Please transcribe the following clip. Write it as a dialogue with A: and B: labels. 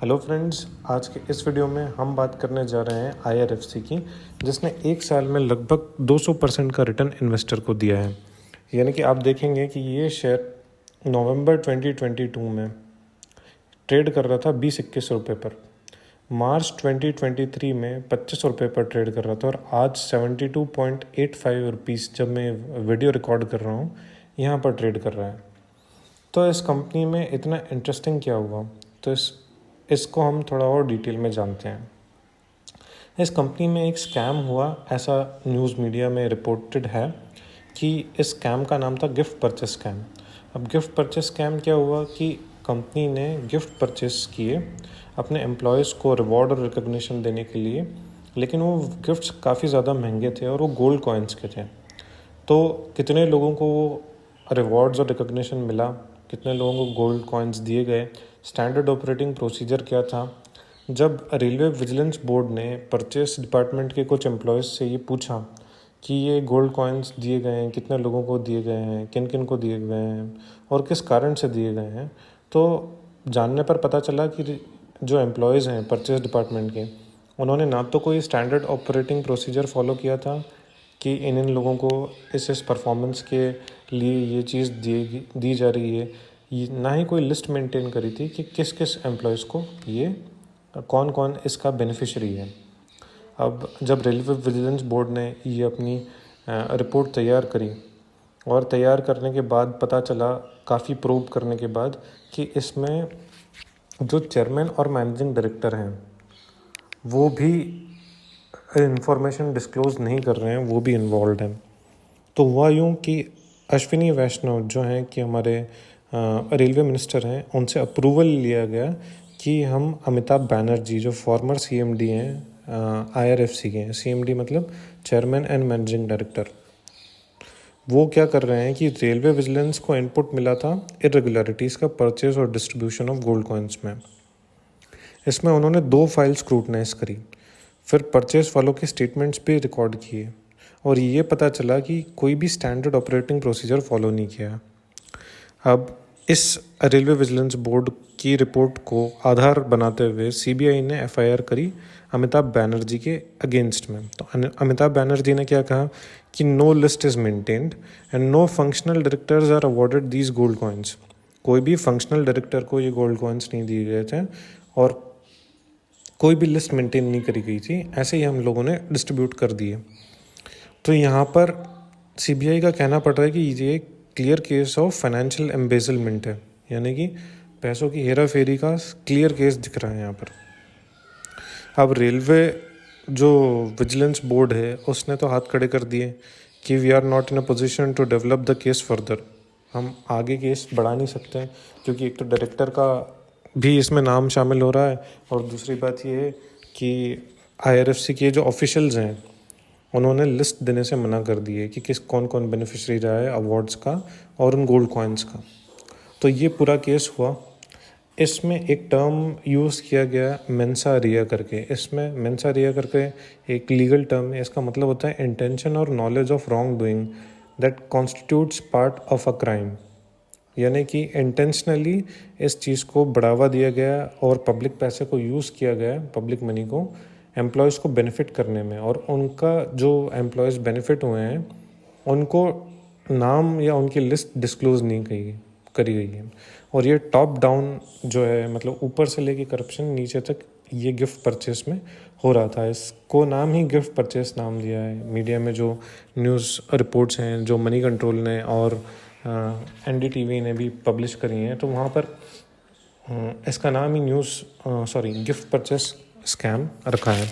A: Hello friends, आज के इस वीडियो में हम बात करने जा रहे हैं IRFC की, जिसने एक साल में लगभग 200% का रिटर्न इन्वेस्टर को दिया है। यानी कि आप देखेंगे कि ये शेयर नवंबर 2022 में ट्रेड कर रहा था 20-21 रुपये पर, मार्च 2023 में 25 रुपये पर ट्रेड कर रहा था और आज 72.85 रुपीज़ जब मैं वीडियो रिकॉर्ड कर रहा हूँ यहाँ पर ट्रेड कर रहा है। तो इस कंपनी में इतना इंटरेस्टिंग क्या हुआ, तो इसको हम थोड़ा और डिटेल में जानते हैं। इस कंपनी में एक स्कैम हुआ, ऐसा न्यूज़ मीडिया में रिपोर्टेड है कि इस स्कैम का नाम था गिफ्ट परचेस स्कैम। अब गिफ्ट परचेस स्कैम क्या हुआ कि कंपनी ने गिफ्ट परचेस किए अपने एम्प्लॉयज़ को रिवॉर्ड और रिकग्निशन देने के लिए, लेकिन वो गिफ्ट्स काफ़ी ज़्यादा महंगे थे और वो गोल्ड कॉइन्स के थे। तो कितने लोगों को रिवॉर्ड्स और रिकग्निशन मिला, कितने लोगों को गोल्ड कॉइन्स दिए गए, स्टैंडर्ड ऑपरेटिंग प्रोसीजर क्या था। जब रेलवे विजिलेंस बोर्ड ने परचेस डिपार्टमेंट के कुछ एम्प्लॉयज़ से ये पूछा कि ये गोल्ड कॉइन्स दिए गए हैं, कितने लोगों को दिए गए हैं, किन किन को दिए गए हैं और किस कारण से दिए गए हैं, तो जानने पर पता चला कि जो एम्प्लॉयज़ हैं परचेस डिपार्टमेंट के, उन्होंने ना तो कोई स्टैंडर्ड ऑपरेटिंग प्रोसीजर फॉलो किया था कि इन लोगों को इस परफॉर्मेंस के लिए ये चीज़ दी जा रही है, ना ही कोई लिस्ट मेंटेन करी थी कि किस किस एम्प्लॉयज़ को ये कौन कौन इसका बेनिफिशरी है। अब जब रेलवे विजिलेंस बोर्ड ने ये अपनी रिपोर्ट तैयार करी और तैयार करने के बाद पता चला, काफ़ी प्रोब करने के बाद, कि इसमें जो चेयरमैन और मैनेजिंग डायरेक्टर हैं वो भी इंफॉर्मेशन डिस्क्लोज़ नहीं कर रहे हैं, वो भी इन्वॉल्व हैं। तो हुआ यूँ कि अश्विनी वैष्णव जो हैं कि हमारे रेलवे मिनिस्टर हैं, उनसे अप्रूवल लिया गया कि हम अमिताभ बैनर्जी जो फॉर्मर CMD हैं IRFC के हैं, CMD मतलब चेयरमैन एंड मैनेजिंग डायरेक्टर, वो क्या कर रहे हैं कि रेलवे विजिलेंस को इनपुट मिला था इरेगुलरिटीज़ का परचेज और डिस्ट्रीब्यूशन ऑफ गोल्ड कॉइन्स में। इसमें उन्होंने 2 फाइल स्क्रूटनाइज करी, फिर परचेज वालों के स्टेटमेंट्स भी रिकॉर्ड किए और ये पता चला कि कोई भी स्टैंडर्ड ऑपरेटिंग प्रोसीजर फॉलो नहीं किया। अब इस रेलवे विजिलेंस बोर्ड की रिपोर्ट को आधार बनाते हुए CBI ने FIR करी अमिताभ बैनर्जी के अगेंस्ट में। तो अमिताभ बैनर्जी ने क्या कहा कि no list is maintained and no functional directors are awarded these gold coins. कोई भी फंक्शनल डायरेक्टर को ये गोल्ड कॉइन्स नहीं दिए गए थे और कोई भी लिस्ट मेंटेन नहीं करी गई थी, ऐसे ही हम लोगों ने डिस्ट्रीब्यूट कर दिए। तो यहाँ पर CBI का कहना पड़ रहा है कि ये clear case of financial embezzlement है, यानी कि पैसों की हेरा फेरी का क्लियर केस दिख रहा है यहाँ पर। अब रेलवे जो विजिलेंस बोर्ड है उसने तो हाथ खड़े कर दिए कि we are not in a position to develop the case further. हम आगे केस बढ़ा नहीं सकते हैं क्योंकि एक तो डायरेक्टर का भी इसमें नाम शामिल हो रहा है और दूसरी बात ये है कि IRFC के जो ऑफिशियल्स हैं उन्होंने लिस्ट देने से मना कर दी है कि किस कौन कौन बेनिफिशरी रहा है अवार्ड्स का और उन गोल्ड कॉइन्स का। तो ये पूरा केस हुआ। इसमें एक टर्म यूज़ किया गया मेंसा रिया करके। इसमें मेंसा रिया करके एक लीगल टर्म है, इसका मतलब होता है इंटेंशन और knowledge of wrong doing that constitutes part of a crime. यानी कि इंटेंशनली इस चीज़ को बढ़ावा दिया गया और पब्लिक पैसे को यूज़ किया गया, पब्लिक मनी को एम्प्लॉयज़ को बेनिफिट करने में, और उनका जो एम्प्लॉयज़ बेनिफिट हुए हैं उनको नाम या उनकी लिस्ट डिस्क्लोज़ नहीं करी गई है। और ये टॉप डाउन जो है, मतलब ऊपर से लेके करप्शन नीचे तक ये गिफ्ट परचेस में हो रहा था। इसको नाम ही गिफ्ट परचेस नाम दिया है। मीडिया में जो न्यूज़ रिपोर्ट्स हैं जो मनी कंट्रोल ने और NDTV ने भी पब्लिश करी हैं, तो वहाँ पर इसका नाम ही गिफ्ट परचेस स्कैम रखा है।